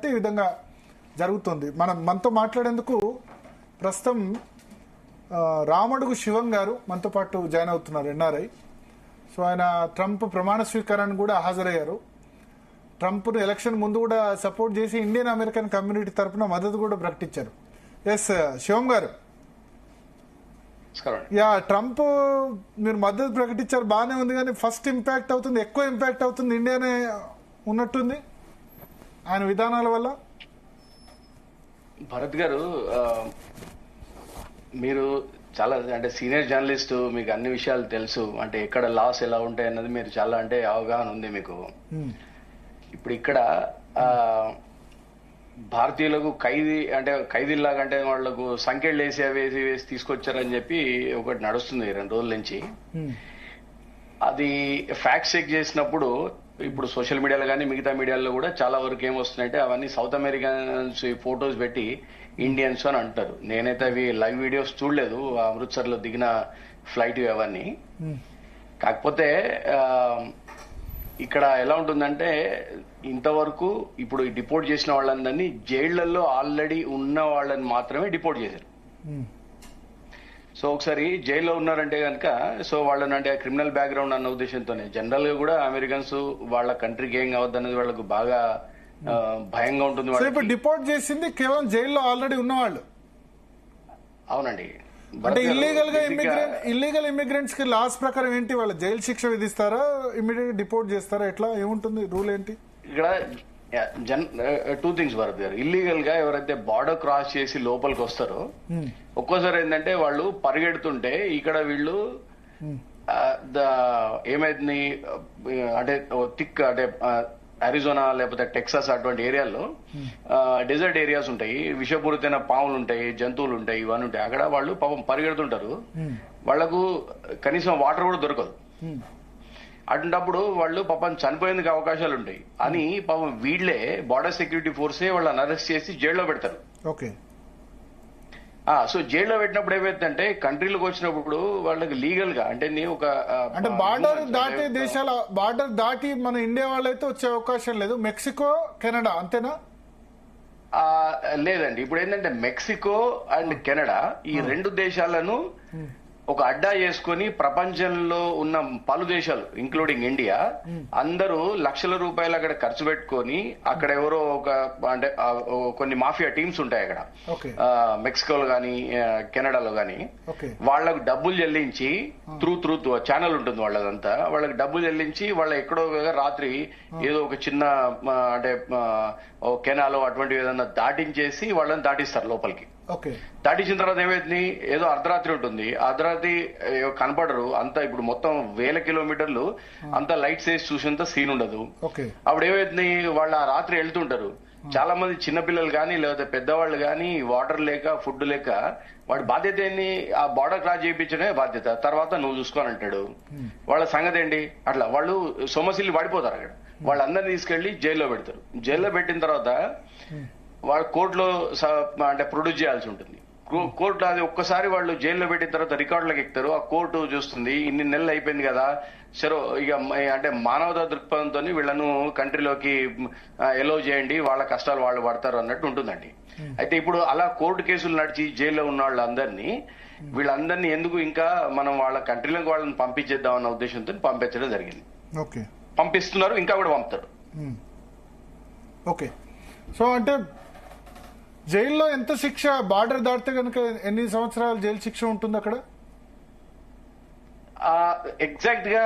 కాబట్టి ఈ విధంగా జరుగుతుంది. మనతో మాట్లాడేందుకు ప్రస్తుతం రామడుగు శివం గారు మనతో పాటు జాయిన్ అవుతున్నారు, ఎన్ఆర్ఐ. సో ఆయన ట్రంప్ ప్రమాణ స్వీకారానికి కూడా హాజరయ్యారు. ట్రంప్ను ఎలక్షన్ ముందు కూడా సపోర్ట్ చేసి ఇండియన్ అమెరికన్ కమ్యూనిటీ తరఫున మద్దతు కూడా ప్రకటించారు. ఎస్ శివం గారు, యా ట్రంప్ మీరు మద్దతు ప్రకటించారు, బాగానే ఉంది. కానీ ఫస్ట్ ఇంపాక్ట్ అవుతుంది, ఎక్కువ ఇంపాక్ట్ అవుతుంది ఇండియానే ఉన్నట్టుంది ఆయన విధానాల వల్ల. భరత్ గారు, మీరు చాలా అంటే సీనియర్ జర్నలిస్ట్, మీకు అన్ని విషయాలు తెలుసు. అంటే ఎక్కడ లాస్ ఎలా ఉంటాయి అన్నది మీరు చాలా అంటే అవగాహన ఉంది మీకు. ఇప్పుడు ఇక్కడ భారతీయులకు ఖైదీలాగా అంటే వాళ్లకు సంఖ్యలు వేసి తీసుకొచ్చారని చెప్పి ఒకటి నడుస్తుంది 2 రోజుల నుంచి. అది ఫ్యాక్ట్ చెక్ చేసినప్పుడు ఇప్పుడు సోషల్ మీడియాలో కానీ మిగతా మీడియాలో కూడా చాలా వరకు ఏమొస్తున్నాయంటే అవన్నీ సౌత్ అమెరికన్స్ ఫొటోస్ పెట్టి ఇండియన్స్ అని అంటారు. నేనైతే అవి లైవ్ వీడియోస్ చూడలేదు, అమృత్సర్ లో దిగిన ఫ్లైట్ అవన్నీ. కాకపోతే ఇక్కడ ఎలా ఉంటుందంటే ఇంతవరకు ఇప్పుడు డిపోర్ట్ చేసిన వాళ్ళందరినీ జైళ్లలో ఆల్రెడీ ఉన్న వాళ్ళని మాత్రమే డిపోర్ట్ చేశారు. సో ఒకసారి జైల్లో ఉన్నారంటే కనుక సో వాళ్ళని అంటే క్రిమినల్ బ్యాక్గ్రౌండ్ అన్న ఉద్దేశంతోనే జనరల్ గా కూడా అమెరికన్స్ వాళ్ళ కంట్రీకి ఏం కావద్దు అనేది వాళ్ళకు బాగా భయంగా ఉంటుంది. ఇప్పుడు డిపోర్ట్ చేసింది కేవలం జైల్లో ఆల్రెడీ ఉన్నవాళ్ళు. అవునండి. అంటే ఇల్లీగల్ ఇమిగ్రెంట్స్ కి లాస్ ప్రకారం ఏంటి, వాళ్ళ జైలు శిక్ష విధిస్తారా, ఇమీడియట్ డిపోర్ట్ చేస్తారా, ఎట్లా ఏముంటుంది రూల్ ఏంటి? ఇక్కడ 2 థింగ్స్ భరత్ గారు. ఇల్లీగల్ గా ఎవరైతే బార్డర్ క్రాస్ చేసి లోపలికి వస్తారో ఒక్కోసారి ఏంటంటే వాళ్ళు పరిగెడుతుంటే ఇక్కడ వీళ్ళు ఏమైంది అంటే థిక్ అంటే అరిజోనా లేకపోతే టెక్సాస్ అటువంటి ఏరియాల్లో డెజర్ట్ ఏరియాస్ ఉంటాయి, విషపూరితమైన పాములు ఉంటాయి, జంతువులు ఉంటాయి, ఇవన్నీ ఉంటాయి. అక్కడ వాళ్ళు పాపం పరిగెడుతుంటారు, వాళ్లకు కనీసం వాటర్ కూడా దొరకదు. అటువంటిప్పుడు వాళ్ళు పాపం చనిపోయేందుకు అవకాశాలు ఉంటాయి అని పాపం వీళ్లే బార్డర్ సెక్యూరిటీ ఫోర్సే వాళ్ళని అరెస్ట్ చేసి జైల్లో పెడతారు. ఓకే. సో జైల్లో పెట్టినప్పుడు ఏమైందంటే కంట్రీలోకి వచ్చినప్పుడు వాళ్ళకి లీగల్ గా అంటే అంటే బార్డర్ దాటి దేశాల బార్డర్ దాటి మన ఇండియా వాళ్ళైతే వచ్చే అవకాశం లేదు. మెక్సికో, కెనడా అంతేనా? లేదండి. ఇప్పుడు ఏంటంటే మెక్సికో అండ్ కెనడా ఈ 2 దేశాలను ఒక అడ్డా చేసుకుని ప్రపంచంలో ఉన్న పలు దేశాలు ఇంక్లూడింగ్ ఇండియా అందరూ లక్షల రూపాయలు అక్కడ ఖర్చు పెట్టుకొని అక్కడ ఎవరో అంటే కొన్ని మాఫియా టీమ్స్ ఉంటాయి అక్కడ మెక్సికోలో గానీ కెనడాలో గానీ వాళ్లకు డబ్బులు చెల్లించి త్రూ ఛానల్ ఉంటుంది వాళ్ళదంతా, వాళ్ళకి డబ్బులు చెల్లించి వాళ్ళ ఎక్కడో రాత్రి ఏదో ఒక చిన్న అంటే కెనాలో అటువంటి ఏదన్నా దాటించేసి వాళ్ళని దాటిస్తారు లోపలికి. దాటించిన తర్వాత ఏమైంది, ఏదో అర్ధరాత్రి ఉంటుంది, అర్ధరాత్రి కనపడరు అంతా. ఇప్పుడు మొత్తం 1000 కిలోమీటర్లు అంతా లైట్స్ వేసి చూసేంత సీన్ ఉండదు. అప్పుడు ఏమైంది, వాళ్ళు ఆ రాత్రి వెళ్తుంటారు. చాలా మంది చిన్నపిల్లలు గానీ లేకపోతే పెద్దవాళ్ళు గానీ వాటర్ లేక ఫుడ్ లేక వాడి బాధ్యత ఏంది, ఆ బార్డర్ క్రాస్ చేయించడమే బాధ్యత, తర్వాత నువ్వు చూసుకోని అంటాడు. వాళ్ళ సంగతి ఏంటి, అట్లా వాళ్ళు సొమ్మసిల్లి పడిపోతారు. అక్కడ వాళ్ళందరినీ తీసుకెళ్లి జైల్లో పెడతారు. జైల్లో పెట్టిన తర్వాత వాళ్ళు కోర్టులో అంటే ప్రొడ్యూస్ చేయాల్సి ఉంటుంది. కోర్టు అది ఒక్కసారి వాళ్ళు జైల్లో పెట్టిన తర్వాత రికార్డులకు ఎక్కుతారు. ఆ కోర్టు చూస్తుంది ఇన్ని నెలలు అయిపోయింది కదా, సరే ఇక అంటే మానవతా దృక్పథంతో వీళ్ళను కంట్రీలోకి ఎలో చేయండి, వాళ్ళ కష్టాలు వాళ్ళు పడతారు అన్నట్టు ఉంటుందండి. అయితే ఇప్పుడు అలా కోర్టు కేసులు నడిచి జైల్లో ఉన్న వీళ్ళందరినీ ఎందుకు ఇంకా మనం వాళ్ళ కంట్రీలోకి వాళ్ళని పంపించేద్దాం అన్న ఉద్దేశంతో పంపించడం జరిగింది. పంపిస్తున్నారు, ఇంకా కూడా పంపుతారు. ఓకే. సో అంటే జైల్లో ఎంత శిక్ష, బార్డర్ దాటితే కనుక ఎన్ని సంవత్సరాలు జైలు శిక్ష ఉంటుంది అక్కడ? ఎగ్జాక్ట్ గా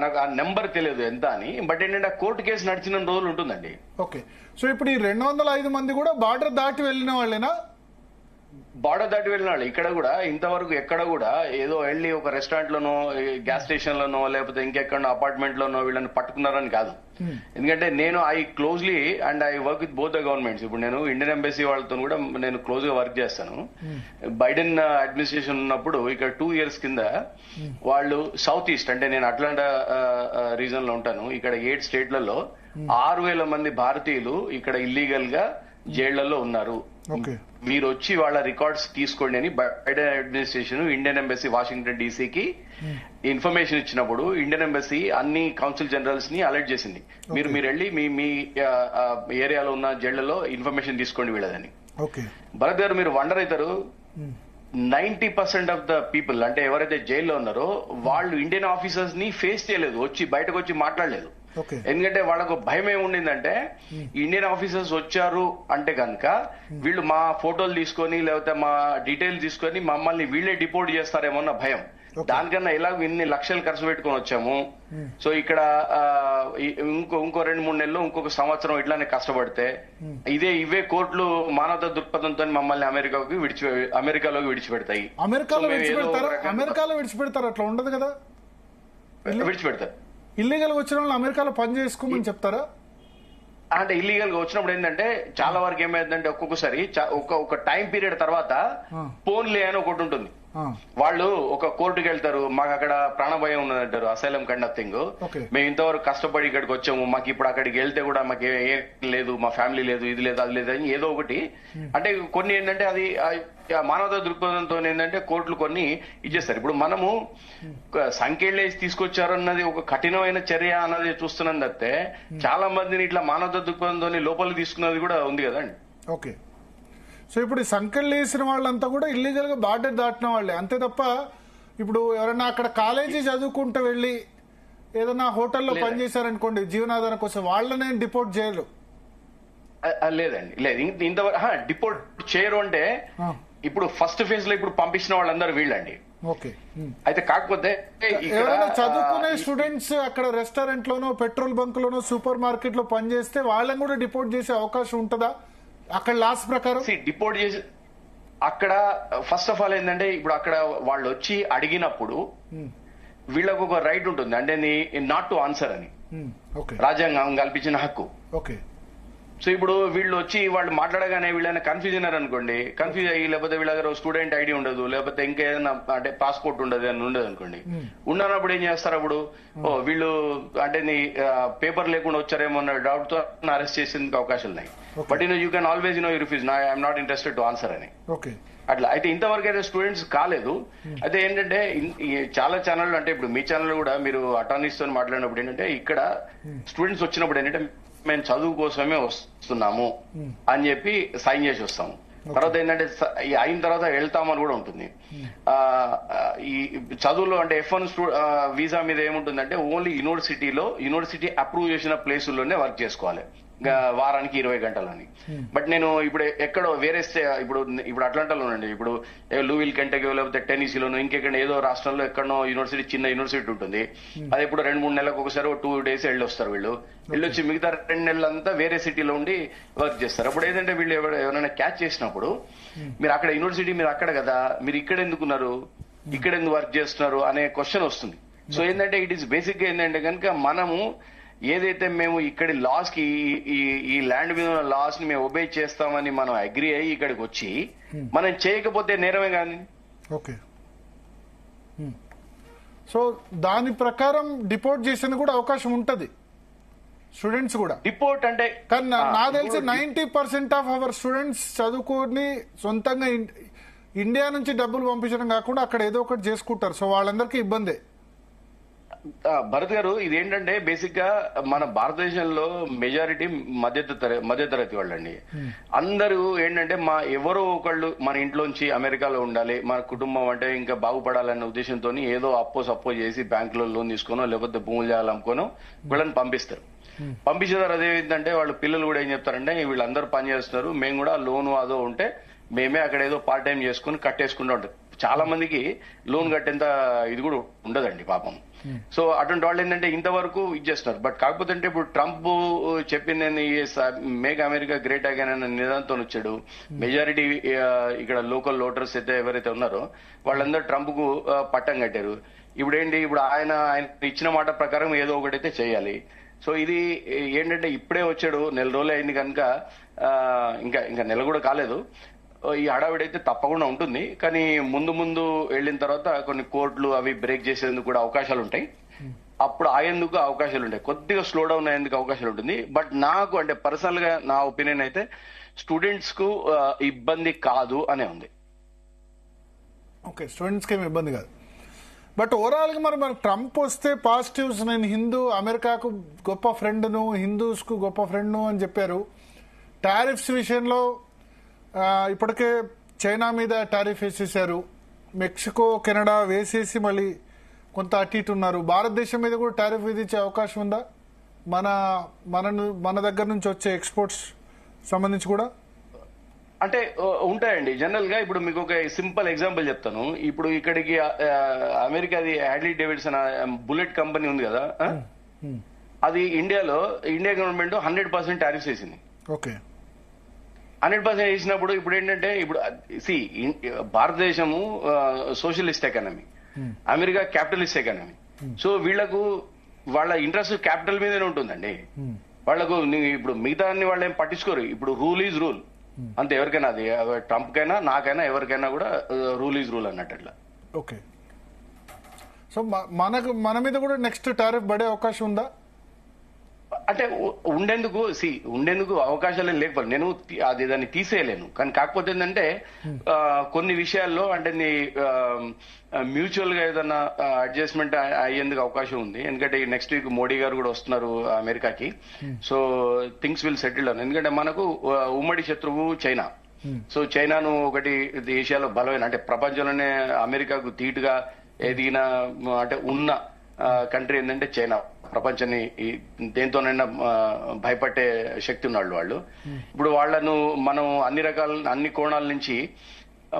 నాకు ఆ నెంబర్ తెలియదు ఎంత అని, బట్ ఏంటంటే కోర్టు కేసు నడిచిన రోజులు ఉంటుందండి. ఓకే. సో ఇప్పుడు ఈ 205 మంది కూడా బార్డర్ దాటి వెళ్ళిన వాళ్ళేనా? బార్డర్ దాటి వెళ్ళిన వాళ్ళు. ఇక్కడ కూడా ఇంతవరకు ఎక్కడ కూడా ఏదో వెళ్ళి ఒక రెస్టారెంట్ లోనో గ్యాస్ స్టేషన్ లోనో లేకపోతే ఇంకెక్కడో అపార్ట్మెంట్ లోనో వీళ్ళని పట్టుకున్నారని కాదు. ఎందుకంటే నేను I closely and I work with both the governments. ఇప్పుడు నేను ఇండియన్ ఎంబసీ వాళ్ళతో కూడా నేను క్లోజ్ గా వర్క్ చేస్తాను. బైడెన్ అడ్మినిస్ట్రేషన్ ఉన్నప్పుడు ఇక్కడ 2 years కింద వాళ్ళు సౌత్ ఈస్ట్ అంటే నేను అట్లాంటా రీజన్ లో ఉంటాను, ఇక్కడ 8 స్టేట్లలో 6,000 మంది భారతీయులు ఇక్కడ ఇల్లీగల్ గా జైళ్లలో ఉన్నారు. ఓకే. మీరు వచ్చి వాళ్ళ రికార్డ్స్ తీసుకోండి అని Biden administration Indian embassy Washington డీసీకి ఇన్ఫర్మేషన్ ఇచ్చినప్పుడు ఇండియన్ ఎంబసీ అన్ని కౌన్సిల్ జనరల్స్ ని అలర్ట్ చేసింది. మీరు వెళ్ళి మీ ఏరియాలో ఉన్న జైళ్లలో ఇన్ఫర్మేషన్ తీసుకోండి వీళ్ళదని. ఓకే. భరత్ గారు మీరు వండర్ అవుతారు, 90% ఆఫ్ ద పీపుల్ అంటే ఎవరైతే జైల్లో ఉన్నారో వాళ్ళు ఇండియన్ ఆఫీసర్స్ ని ఫేస్ చేయలేదు, బయటకు వచ్చి మాట్లాడలేదు. ఎందుకంటే వాళ్ళకు భయం ఏముండిందంటే ఇండియన్ ఆఫీసర్స్ వచ్చారు అంటే కనుక వీళ్ళు మా ఫోటోలు తీసుకొని లేకపోతే మా డీటెయిల్స్ తీసుకొని మమ్మల్ని వీళ్ళే డిపోర్ట్ చేస్తారేమో అన్న భయం. దానికన్నా ఇలా ఇన్ని లక్షలు ఖర్చు పెట్టుకుని వచ్చాము, సో ఇక్కడ ఇంకో 2-3 నెలలు ఇంకొక సంవత్సరం ఇట్లానే కష్టపడితే ఇవే కోర్టులు మానవతా దృక్పథంతో మమ్మల్ని అమెరికాలోకి విడిచిపెడతాయి. అమెరికాలో విడిచిపెడతారు, అట్లా ఉండదు కదా. విడిచిపెడతారు. ఇల్లీగల్ వచ్చిన వాళ్ళు అమెరికాలో పని చేసుకోమని చెప్తారా? అంటే ఇల్లీగల్ గా వచ్చినప్పుడు ఏంటంటే చాలా వరకు ఏమైందంటే ఒక్కొక్కసారి ఒక టైం పీరియడ్ తర్వాత పోన్లే అని ఒకటి ఉంటుంది. వాళ్ళు ఒక కోర్టుకి వెళ్తారు, మాకు అక్కడ ప్రాణభయం ఉన్నదంటారు, అసైలం కండక్టింగ్, మేము ఇంతవరకు కష్టపడి ఇక్కడికి వచ్చాము, మాకు ఇప్పుడు అక్కడికి వెళ్తే కూడా మాకు ఏం లేదు, మా ఫ్యామిలీ లేదు, ఇది లేదు, అది లేదు అని ఏదో ఒకటి. అంటే కొన్ని ఏంటంటే అది మానవతా దృక్పథంతో ఏంటంటే కోర్టులు కొన్ని ఇచ్చేస్తారు. ఇప్పుడు మనము సంఖ్యలేసి తీసుకొచ్చారు అన్నది ఒక కఠినమైన చర్య అన్నది చూస్తున్నాం తప్పితే చాలా మందిని ఇట్లా మానవతా దృక్పథంతో లోపలికి తీసుకున్నది కూడా ఉంది కదండి. ఓకే. సో ఇప్పుడు సంఖ్యలు వేసిన వాళ్ళంతా కూడా ఇల్లీగల్ గా బార్డర్ దాటిన వాళ్ళే, అంతే తప్ప ఇప్పుడు ఎవరైనా అక్కడ కాలేజీ చదువుకుంటూ వెళ్ళి ఏదైనా హోటల్లో పనిచేశారనుకోండి జీవనాధారం కోసం, వాళ్ళనే డిపోర్ట్ చేయరు. లేదండి, లేదు. ఇంతవరకు డిపోర్ట్ చేయరు అంటే ఇప్పుడు ఫస్ట్ ఫేజ్ లో ఇప్పుడు పంపించిన వాళ్ళందరూ వీళ్ళండి. ఓకే. అయితే కాకపోతే ఎవరైనా చదువుకునే స్టూడెంట్స్ అక్కడ రెస్టారెంట్ లోనో పెట్రోల్ బంక్ లోనో సూపర్ మార్కెట్ లో పనిచేస్తే వాళ్ళని కూడా డిపోర్ట్ చేసే అవకాశం ఉంటుందా అక్కడ లాస్ ప్రకారం? డిపోర్ట్ చేసి అక్కడ ఫస్ట్ ఆఫ్ ఆల్ ఏంటంటే ఇప్పుడు అక్కడ వాళ్ళు వచ్చి అడిగినప్పుడు వీళ్ళకు ఒక రైట్ ఉంటుంది, అంటే నాట్ టు ఆన్సర్ అని రాజ్యాంగం కల్పించిన హక్కు. ఓకే. సో ఇప్పుడు వీళ్ళు వచ్చి వాళ్ళు మాట్లాడగానే వీళ్ళని కన్ఫ్యూజ్ అయినారు అనుకోండి, కన్ఫ్యూజ్ అయ్యి లేకపోతే వీళ్ళ దగ్గర స్టూడెంట్ ఐడి ఉండదు, లేకపోతే ఇంకా ఏదైనా అంటే పాస్పోర్ట్ ఉండదు అని ఉండదు అనుకోండి, ఉన్నప్పుడు ఏం చేస్తారు అప్పుడు వీళ్ళు అంటే పేపర్ లేకుండా వచ్చారేమో అన్న డౌట్ తో అరెస్ట్ చేసేందుకు అవకాశాలు ఉన్నాయి. But you can always you refuse, I'm not interested to answer అని. అట్లా అయితే ఇంతవరకు అయితే స్టూడెంట్స్ కాలేదు. అయితే ఏంటంటే చాలా ఛానల్ అంటే ఇప్పుడు మీ ఛానల్ కూడా మీరు అటార్నీస్ తో మాట్లాడినప్పుడు ఏంటంటే ఇక్కడ స్టూడెంట్స్ వచ్చినప్పుడు ఏంటంటే మేము చదువు కోసమే వస్తున్నాము అని చెప్పి సైన్ చేసి వస్తాము. తర్వాత ఏంటంటే అయిన తర్వాత వెళ్తామని కూడా ఉంటుంది. ఈ చదువులో అంటే F1 వీసా మీద ఏముంటుందంటే ఓన్లీ యూనివర్సిటీ అప్రూవ్ చేసిన ప్లేసుల్లోనే వర్క్ చేసుకోవాలి వారానికి 20 గంటలని. బట్ నేను ఇప్పుడు ఎక్కడో వేరే ఇప్పుడు అట్లాంటాలో ఉండండి, ఇప్పుడు లూవిల్ కెంటకీ లేకపోతే టెన్నిసీలోనో ఇంకెక్కడ ఏదో రాష్ట్రంలో ఎక్కడనో చిన్న యూనివర్సిటీ ఉంటుంది, అది ఇప్పుడు 2-3 నెలలకు ఒకసారి 2 days వెళ్ళొస్తారు. వెళ్ళొచ్చి మిగతా 2 నెలలంతా వేరే సిటీలో ఉండి వర్క్ చేస్తారు. అప్పుడు ఏంటంటే వీళ్ళు ఎవరైనా క్యాచ్ చేసినప్పుడు మీరు అక్కడ యూనివర్సిటీ మీరు అక్కడ కదా, మీరు ఇక్కడ ఎందుకున్నారు, ఇక్కడ ఎందుకు వర్క్ చేస్తున్నారు అనే క్వశ్చన్ వస్తుంది. సో ఏంటంటే ఇట్ ఈస్ బేసిక్ గా ఏంటంటే కనుక మనము ఏదైతే మేము ఇక్కడి లాస్ కి ఈ ల్యాండ్ మీద ఉన్న లాస్ ని మేము ఒబే చేస్తామని మనం అగ్రి అయ్యి ఇక్కడికి వచ్చి మనం చేయకపోతే నేరమే కానీ. ఓకే. సో దాని ప్రకారం డిపోర్ట్ చేసేందుకు కూడా అవకాశం ఉంటది స్టూడెంట్స్ కూడా. డిపోర్ట్ అంటే కానీ నాకు తెలిసి 90% ఆఫ్ అవర్ స్టూడెంట్స్ చదువుకొని సొంతంగా ఇండియా నుంచి డబ్బులు పంపించడం కాకుండా అక్కడ ఏదో ఒకటి చేసుకుంటారు. సో వాళ్ళందరికీ ఇబ్బందే. భరత్ గారు ఇదేంటంటే బేసిక్ గా మన భారతదేశంలో మెజారిటీ మధ్యతరగతి వాళ్ళండి. అందరూ ఏంటంటే ఎవరో ఒకళ్ళు మన ఇంట్లోంచి అమెరికాలో ఉండాలి, మన కుటుంబం అంటే ఇంకా బాగుపడాలనే ఉద్దేశంతో ఏదో సప్పో చేసి బ్యాంకులో లోన్ తీసుకోనో లేకపోతే భూములు చేయాలనుకోనో వీళ్ళని పంపిస్తారు. పంపించేదారు అదేంటంటే వాళ్ళ పిల్లలు కూడా ఏం చెప్తారంటే వీళ్ళందరూ పని చేస్తున్నారు, మేము కూడా లోను అదో ఉంటే మేమే అక్కడ ఏదో పార్ట్ టైం చేసుకుని కట్టేసుకుంటూ ఉంటారు. చాలా మందికి లోన్ కట్టేంత ఇది కూడా ఉండదండి పాపం. సో అటువంటి వాళ్ళు ఏంటంటే ఇంతవరకు ఇచ్చేస్తున్నారు. బట్ కాకపోతే అంటే ఇప్పుడు ట్రంప్ చెప్పింది మేక్ అమెరికా గ్రేట్ అగైన్ అనే నిదానంతో వచ్చాడు. మెజారిటీ ఇక్కడ లోకల్ ఓటర్స్ అయితే ఎవరైతే ఉన్నారో వాళ్ళందరూ ట్రంప్ కు పట్టం కట్టారు. ఇప్పుడు ఆయన ఇచ్చిన మాట ప్రకారం ఏదో ఒకటైతే చేయాలి. సో ఇది ఏంటంటే ఇప్పుడే వచ్చాడు, 1 రోజులు అయింది కనుక ఇంకా నెల కూడా కాలేదు. ఈ హడావిడైతే తప్పకుండా ఉంటుంది, కానీ ముందు వెళ్ళిన తర్వాత కొన్ని కోర్టులు అవి బ్రేక్ చేసేందుకు కూడా అవకాశాలు ఉంటాయి. అప్పుడు ఆయేందుకు అవకాశాలు ఉంటాయి, కొద్దిగా స్లో డౌన్ అయ్యేందుకు అవకాశాలు ఉంటుంది. బట్ నాకు అంటే పర్సనల్ గా నా ఒపీనియన్ అయితే స్టూడెంట్స్ కు ఇబ్బంది కాదు అనే ఉంది. ఓకే, స్టూడెంట్స్కి ఏమి ఇబ్బంది కాదు. బట్ ఓవరాల్గా మరి ట్రంప్ వస్తే పాజిటివ్స్, నేను అమెరికాకు గొప్ప ఫ్రెండ్ను, హిందూస్కు గొప్ప ఫ్రెండ్ను అని చెప్పారు. టారిఫ్స్ విషయంలో ఇప్పటికే చైనా మీద టారిఫ్ వేసేసారు, మెక్సికో కెనడా వేసేసి మళ్ళీ కొంత అటు ఇటు ఉన్నారు. భారతదేశం మీద కూడా టారిఫ్ విధించే అవకాశం ఉందా మన దగ్గర నుంచి వచ్చే ఎక్స్పోర్ట్స్ సంబంధించి కూడా? అంటే ఉంటాయండి జనరల్ గా. ఇప్పుడు మీకు ఒక సింపుల్ ఎగ్జాంపుల్ చెప్తాను. ఇప్పుడు ఇక్కడికి అమెరికాది హ్యాడ్లీ డేవిడ్సన్ బుల్లెట్ కంపెనీ ఉంది కదా, అది ఇండియా గవర్నమెంట్ 100% టారిఫ్స్ వేసింది. ఓకే, 100% వేసినప్పుడు ఇప్పుడు ఏంటంటే, ఇప్పుడు భారతదేశము socialist economy, America capitalist economy. So వాళ్ళ ఇంట్రెస్ట్ క్యాపిటల్ మీదనే ఉంటుందండి. వాళ్ళకు ఇప్పుడు మిగతా వాళ్ళు ఏం పట్టించుకోరు. ఇప్పుడు రూల్ ఈజ్ రూల్ అంతే, ఎవరికైనా, అది ట్రంప్ కైనా నాకైనా ఎవరికైనా కూడా రూల్ ఈజ్ రూల్ అన్నట్టు అట్లా. ఓకే, సో మన మీద కూడా నెక్స్ట్ టారిఫ్ పడే అవకాశం ఉందా? అంటే ఉండేందుకు అవకాశాలు లేకపోతే నేను దాన్ని తీసేయలేను. కానీ కాకపోతే ఏంటంటే కొన్ని విషయాల్లో అంటే మ్యూచువల్ గా ఏదైనా అడ్జస్ట్మెంట్ అయ్యేందుకు అవకాశం ఉంది. ఎందుకంటే నెక్స్ట్ వీక్ మోడీ గారు కూడా వస్తున్నారు అమెరికాకి. So things will settle down. ఎందుకంటే మనకు ఉమ్మడి శత్రువు చైనా. సో చైనాను ఒకటి ఏషియాలో బలమైన, అంటే ప్రపంచంలోనే అమెరికాకు ధీటుగా ఎదిగిన అంటే ఉన్న కంట్రీ ఏంటంటే చైనా. ప్రపంచాన్ని దేంతోనైనా భయపట్టే శక్తి ఉన్నాళ్ళు వాళ్ళు. ఇప్పుడు మనం అన్ని కోణాల నుంచి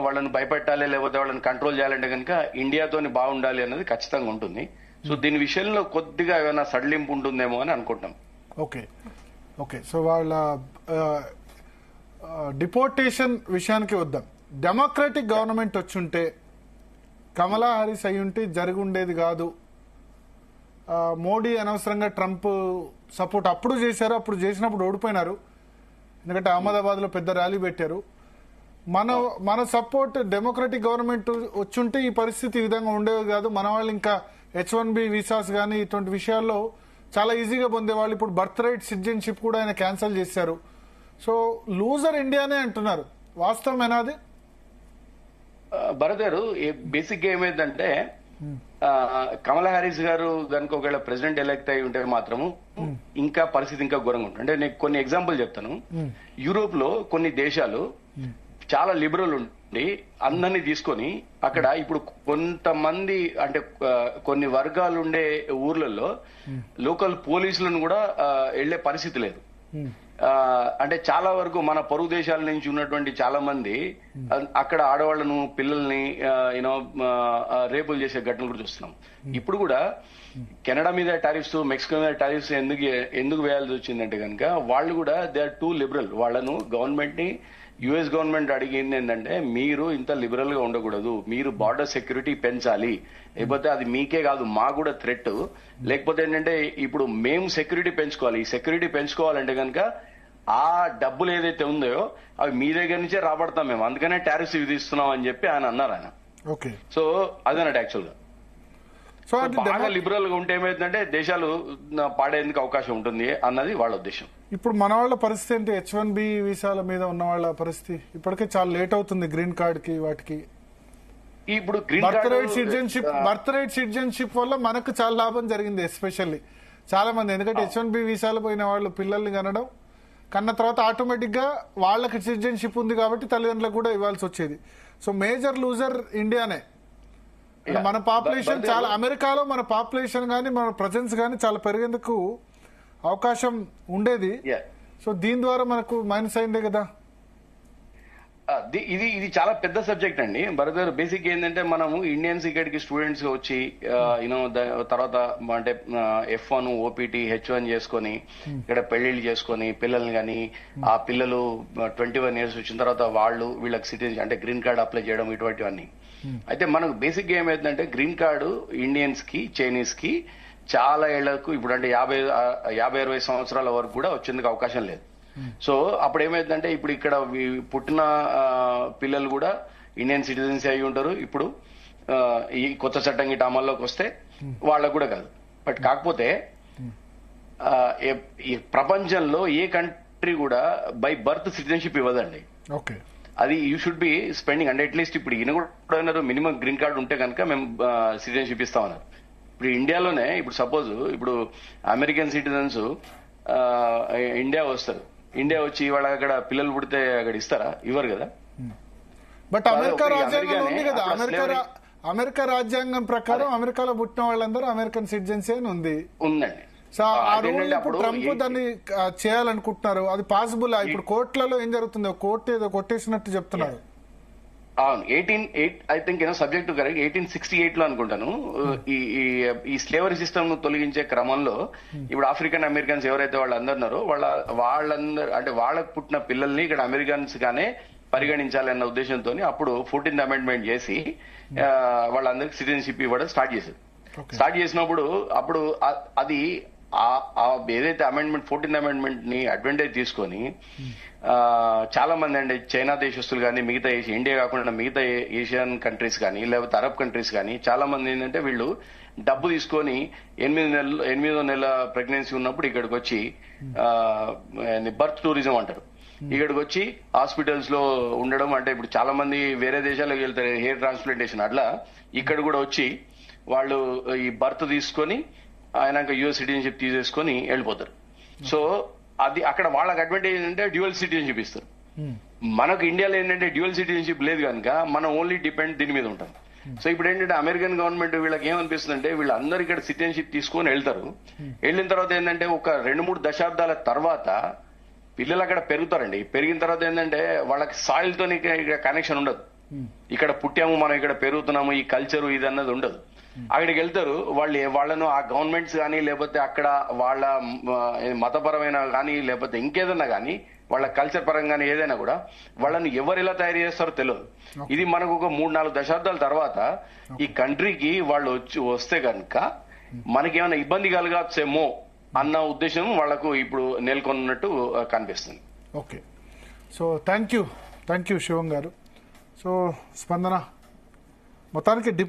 వాళ్ళని భయపెట్టాలి, లేకపోతే వాళ్ళని కంట్రోల్ చేయాలంటే కనుక ఇండియాతోని బాగుండాలి అన్నది ఖచ్చితంగా ఉంటుంది. సో దీని విషయంలో కొద్దిగా ఏమైనా సడలింపు ఉంటుందేమో అని అనుకుంటాం. ఓకే, సో వాళ్ళ డిపోర్టేషన్ విషయానికి వద్దాం. డెమోక్రటిక్ గవర్నమెంట్ వచ్చుంటే, కమలా హారిస్ అయి ఉంటే జరిగి ఉండేది కాదు. మోడీ అనవసరంగా ట్రంప్ సపోర్ట్ అప్పుడు చేశారు, అప్పుడు చేసినప్పుడు ఓడిపోయినారు. ఎందుకంటే అహ్మదాబాద్ లో పెద్ద ర్యాలీ పెట్టారు. మన సపోర్ట్ డెమోక్రటిక్ గవర్నమెంట్ వచ్చుంటే ఈ పరిస్థితి ఈ విధంగా ఉండేది కాదు. మన వాళ్ళు ఇంకా H1B వీసాస్ కానీ ఇటువంటి విషయాల్లో చాలా ఈజీగా పొందేవాళ్ళు. ఇప్పుడు బర్త్ రైట్ సిటిజన్షిప్ కూడా ఆయన క్యాన్సిల్ చేశారు. సో లూజర్ ఇండియానే అంటున్నారు, వాస్తవం అది? భరత్ గారు, బేసిక్ గా ఏమైందంటే కమలా హారిస్ గారు కనుక ఒకవేళ ప్రెసిడెంట్ ఎలక్ట్ అయి ఉంటే మాత్రము ఇంకా పరిస్థితి ఇంకా ఘోరంగా ఉంటుంది. అంటే నేను కొన్ని ఎగ్జాంపుల్ చెప్తాను. యూరోప్ లో కొన్ని దేశాలు చాలా లిబరల్ ఉండి అందరినీ తీసుకొని అక్కడ ఇప్పుడు కొంతమంది అంటే కొన్ని వర్గాలు ఉండే ఊర్లలో లోకల్ పోలీసులను కూడా వెళ్లే పరిస్థితి లేదు. అంటే చాలా వరకు మన పొరుగు దేశాల నుంచి ఉన్నటువంటి చాలా మంది అక్కడ ఆడవాళ్లను, పిల్లల్ని రేపులు చేసే ఘటనలు కూడా చూస్తున్నాం. ఇప్పుడు కూడా కెనడా మీద టారిఫ్స్, మెక్సికో మీద టారిఫ్స్ ఎందుకు వేయాల్సి వచ్చిందంటే కనుక వాళ్ళు కూడా దే ఆర్ టూ లిబరల్. వాళ్ళను గవర్నమెంట్ ని, యుఎస్ గవర్నమెంట్ అడిగింది ఏంటంటే, మీరు ఇంత లిబరల్ గా ఉండకూడదు, మీరు బార్డర్ సెక్యూరిటీ పెంచాలి, లేకపోతే అది మీకే కాదు మాకు కూడా థ్రెట్. లేకపోతే ఏంటంటే ఇప్పుడు మేము సెక్యూరిటీ పెంచుకోవాలి. ఈ సెక్యూరిటీ పెంచుకోవాలంటే కనుక ఆ డబ్బులు ఏదైతే ఉందో అవి మీ దగ్గర నుంచే రాబడతాం మేము, అందుకనే టారిఫ్స్ విధిస్తున్నాం అని చెప్పి ఆయన అన్నారు ఆయన. సో అదన్నట్టు యాక్చువల్ గా. సో బాగా లిబరల్ గా ఉంటే ఏమైందంటే దేశాలు పాడేందుకు అవకాశం ఉంటుంది అన్నది వాళ్ళ ఉద్దేశం. ఇప్పుడు మన వాళ్ళ పరిస్థితి ఏంటి? H1B వీసాల మీద ఉన్న వాళ్ళ పరిస్థితి ఇప్పటికే చాలా లేట్ అవుతుంది గ్రీన్ కార్డ్ కి, వాటికి. ఇప్పుడు బర్త్ రైట్ సిటిజన్షిప్ వల్ల మనకు చాలా లాభం జరిగింది, ఎస్పెషల్లీ చాలా మంది. ఎందుకంటే H1B వీసాలు పోయిన వాళ్ళు పిల్లల్ని కన్న తర్వాత ఆటోమేటిక్ గా వాళ్ళకి సిటిజన్షిప్ ఉంది కాబట్టి తల్లిదండ్రులకు కూడా ఇవ్వాల్సి వచ్చేది. సో మేజర్ లూజర్ ఇండియానే. మన పాపులేషన్ చాలా, అమెరికాలో మన పాపులేషన్ గానీ మన ప్రజెన్స్ గానీ చాలా పెరిగేందుకు అవకాశం ఉండేది. సో దీని ద్వారా మనకు మైనస్ అయిందే కదా. ఇది చాలా పెద్ద సబ్జెక్ట్ అండి భరత్ గారు. బేసిక్ ఏంటంటే మనము ఇండియన్స్ ఇక్కడికి స్టూడెంట్స్ గా వచ్చి తర్వాత అంటే F1, OPT, H1 చేసుకొని ఇక్కడ పెళ్లిళ్ళు చేసుకొని పిల్లల్ని కానీ, ఆ పిల్లలు 21 years వచ్చిన తర్వాత వీళ్ళకి సిటిజన్ అంటే గ్రీన్ కార్డ్ అప్లై చేయడం, ఇటువంటివన్నీ. అయితే మనకు బేసిక్ గా ఏమైందంటే గ్రీన్ కార్డు ఇండియన్స్ కి, చైనీస్ కి చాలా ఏళ్లకు ఇప్పుడు అంటే 50-60 సంవత్సరాల వరకు కూడా వచ్చేందుకు అవకాశం లేదు. సో అప్పుడు ఏమైందంటే ఇప్పుడు ఇక్కడ పుట్టిన పిల్లలు కూడా ఇండియన్ సిటిజన్స్ అయి ఉంటారు. ఇప్పుడు ఈ కొత్త చట్టం గిట్ట అమల్లోకి వస్తే వాళ్ళకు కూడా కాదు. బట్ కాకపోతే ఈ ప్రపంచంలో ఏ కంట్రీ కూడా బై బర్త్ సిటిజన్షిప్ ఇవ్వదండి. ఓకే, అది యూ షుడ్ బి స్పెండింగ్ అంటే అట్లీస్ట్ ఇప్పుడు ఈయన కూడా అన్నారు మినిమం గ్రీన్ కార్డు ఉంటే కనుక మేము సిటిజన్షిప్ ఇస్తామన్నారు. ఇప్పుడు ఇండియాలోనే ఇప్పుడు సపోజ్ ఇప్పుడు అమెరికన్ సిటిజన్స్ ఇండియా వస్తారు, ఇండియా వచ్చి వాళ్ళ అక్కడ పిల్లలు పుడితే అక్కడ ఇస్తారా? ఇవ్వరు కదా. బట్ అమెరికా రాజ్యాంగం ఉంది కదా, అమెరికా రాజ్యాంగం ప్రకారం అమెరికాలో పుట్టిన వాళ్ళందరూ అమెరికన్ సిటిజన్సీ అని ఉందండి. సో ఆ రూల్ ఇప్పుడు ట్రంప్ దాన్ని చేయాలనుకుంటున్నారు, అది పాసిబుల్? ఇప్పుడు కోర్టులలో ఏం జరుగుతుంది, కోర్టు ఏదో కొట్టేసినట్టు చెప్తున్నారు. అవును, 18 ఐ థింక్ సబ్జెక్ట్ కరెక్ట్ 1868 లో అనుకుంటాను. ఈ స్లేవరీ సిస్టమ్ ను తొలగించే క్రమంలో ఇప్పుడు ఆఫ్రికన్ అమెరికన్స్ ఎవరైతే వాళ్ళందరూ ఉన్నారో వాళ్ళందరూ అంటే వాళ్ళకు పుట్టిన పిల్లల్ని ఇక్కడ అమెరికన్స్ గానే పరిగణించాలి అన్న ఉద్దేశంతో అప్పుడు 14th అమెండ్మెంట్ చేసి వాళ్ళందరికి సిటిజన్షిప్ ఇవ్వడం స్టార్ట్ చేశారు. స్టార్ట్ చేసినప్పుడు అప్పుడు అది ఏదైతే అమెండ్మెంట్ 14th అమెండ్మెంట్ ని అడ్వాంటేజ్ తీసుకొని చాలా మంది అండి చైనా దేశస్తులు కానీ మిగతా ఇండియా కాకుండా మిగతా ఏషియన్ కంట్రీస్ కానీ లేకపోతే అరబ్ కంట్రీస్ కానీ చాలా మంది ఏంటంటే వీళ్ళు డబ్బు తీసుకొని 8వ నెల ప్రెగ్నెన్సీ ఉన్నప్పుడు ఇక్కడికి వచ్చి బర్త్ టూరిజం అంటారు, ఇక్కడికి వచ్చి హాస్పిటల్స్ లో ఉండడం. అంటే ఇప్పుడు చాలా మంది వేరే దేశాలకు వెళ్తారు హెయిర్ ట్రాన్స్ప్లాంటేషన్, అట్లా ఇక్కడ కూడా వచ్చి వాళ్ళు ఈ బర్త్ తీసుకొని ఆయనక యుఎస్ సిటిజన్షిప్ తీసేసుకొని వెళ్ళిపోతారు. సో అది అక్కడ వాళ్ళకి అడ్వాంటేజ్ ఏంటంటే డ్యూయల్ సిటిజన్షిప్ ఇస్తారు. మనకు ఇండియాలో ఏంటంటే డ్యూయల్ సిటిజన్షిప్ లేదు కనుక మనం ఓన్లీ డిపెండ్ దీని మీద ఉంటాం. సో ఇప్పుడు ఏంటంటే అమెరికన్ గవర్నమెంట్ వీళ్ళకి ఏమనిపిస్తుంది అంటే వీళ్ళందరూ ఇక్కడ సిటిజన్షిప్ తీసుకొని వెళ్తారు. వెళ్ళిన తర్వాత ఏంటంటే ఒక 2-3 దశాబ్దాల తర్వాత పిల్లలు అక్కడ పెరుగుతారండి. పెరిగిన తర్వాత ఏంటంటే వాళ్ళకి సాయిల్ తోని ఇక్కడ కనెక్షన్ ఉండదు. ఇక్కడ పుట్టాము మనం ఇక్కడ పెరుగుతున్నాము ఈ కల్చరు ఇది అన్నది ఉండదు. అక్కడికి వెళ్తారు వాళ్ళను ఆ గవర్నమెంట్స్ కానీ లేకపోతే అక్కడ వాళ్ళ మతపరమైన కానీ లేకపోతే ఇంకేదన్నా కానీ వాళ్ళ కల్చర్ పరంగానే ఏదైనా కూడా వాళ్ళని ఎవరు ఎలా తయారు చేస్తారో తెలియదు. ఇది మనకు ఒక 3-4 దశాబ్దాల తర్వాత ఈ కంట్రీకి వాళ్ళు వస్తే కనుక మనకేమైనా ఇబ్బంది కలగచ్చేమో అన్న ఉద్దేశం వాళ్లకు ఇప్పుడు నెలకొన్నట్టు కనిపిస్తుంది. ఓకే, సో థ్యాంక్ యూ శివం గారు. సో స్పందన మొత్తానికి